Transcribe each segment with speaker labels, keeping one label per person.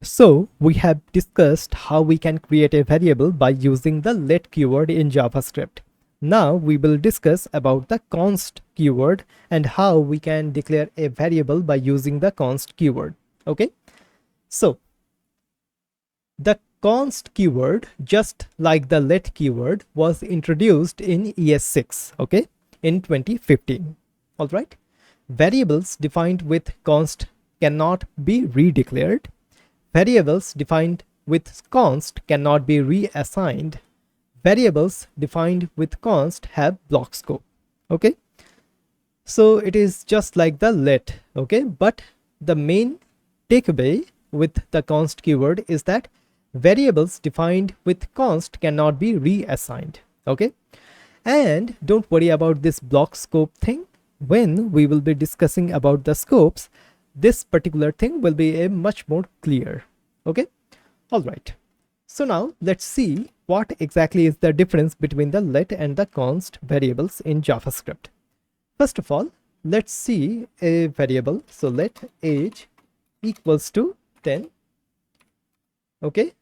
Speaker 1: So we have discussed how we can create a variable by using the let keyword in JavaScript. Now we will discuss about the const keyword and how we can declare a variable by using the const keyword. Okay, so the const keyword, just like the let keyword, was introduced in ES6, okay, in 2015. All right, variables defined with const cannot be redeclared. Variables defined with const cannot be reassigned. Variables defined with const have block scope. Okay, so it is just like the let. Okay, but the main takeaway with the const keyword is that variables defined with const cannot be reassigned. Okay, and don't worry about this block scope thing. When we will be discussing about the scopes, this particular thing will be a much more clear. Okay, all right, so now let's see what exactly is the difference between the let and the const variables in JavaScript. First of all, let's see a variable. So let age equals to 10. Okay,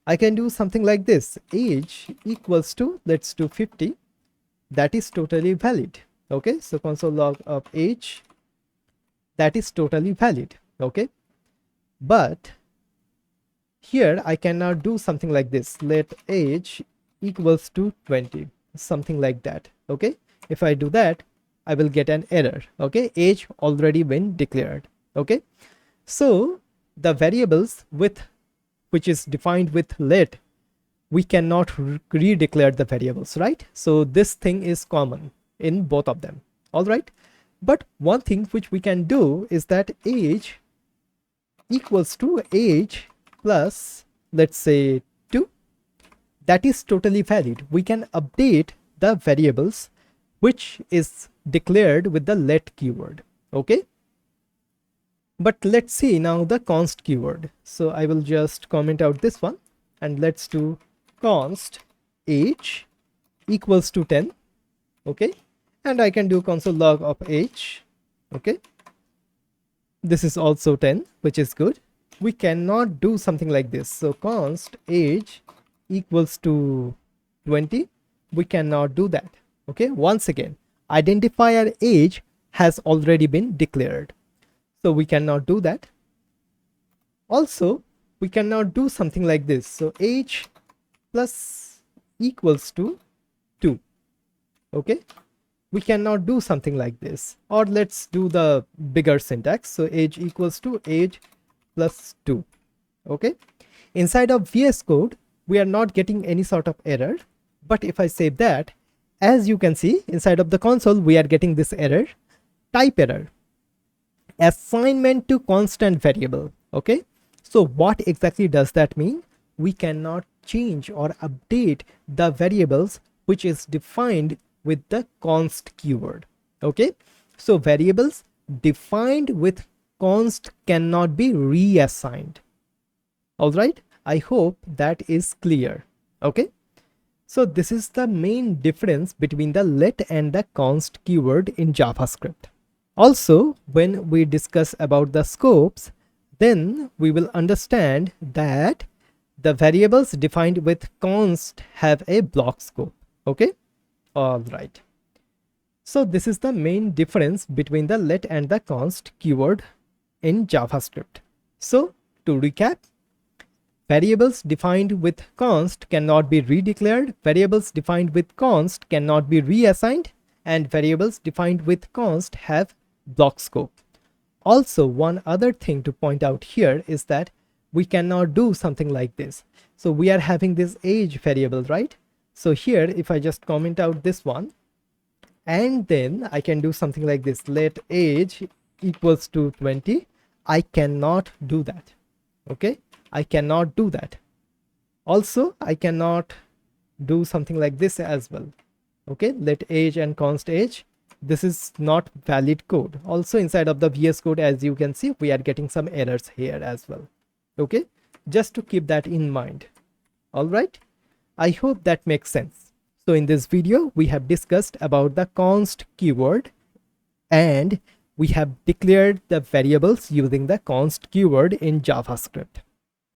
Speaker 1: I can do something like this: age equals to, let's do 50. That is totally valid. Okay, so console log of age, that is totally valid. Okay, but here I cannot do something like this: let age equals to 20, something like that. Okay, if I do that, I will get an error. Okay, age already been declared. Okay, so the variables with which is defined with let, we cannot redeclare the variables, right? So this thing is common in both of them. All right, but one thing which we can do is that age equals to age plus, let's say, 2. That is totally valid. We can update the variables which is declared with the let keyword. Okay, but let's see now the const keyword. So I will just comment out this one and let's do const age equals to 10. Okay, and I can do console log of age. Okay, this is also 10, which is good. We cannot do something like this. So const age equals to 20. We cannot do that. Okay, once again, identifier age has already been declared, so we cannot do that. Also, we cannot do something like this. So age plus equals to 2. Okay, we cannot do something like this. Or let's do the bigger syntax. So age equals to age plus 2. Okay, inside of VS Code, we are not getting any sort of error. But if I save that, as you can see inside of the console, we are getting this error, type error, assignment to constant variable. Okay, so what exactly does that mean? We cannot change or update the variables which is defined with the const keyword. Okay, so variables defined with const cannot be reassigned. All right, I hope that is clear. Okay, so this is the main difference between the let and the const keyword in JavaScript. Also, when we discuss about the scopes, then we will understand that the variables defined with const have a block scope. Okay, all right. So this is the main difference between the let and the const keyword in JavaScript. So to recap, variables defined with const cannot be redeclared, variables defined with const cannot be reassigned, and variables defined with const have block scope. Also, one other thing to point out here is that we cannot do something like this. So we are having this age variable, right? So here, if I just comment out this one, and then I can do something like this: let age equals to 20. I cannot do that. Okay, I cannot do that. Also, I cannot do something like this as well. Okay, let age and const age, this is not valid code. Also, inside of the VS Code, as you can see, we are getting some errors here as well. Okay, just to keep that in mind. All right, I hope that makes sense. So in this video, we have discussed about the const keyword and we have declared the variables using the const keyword in JavaScript.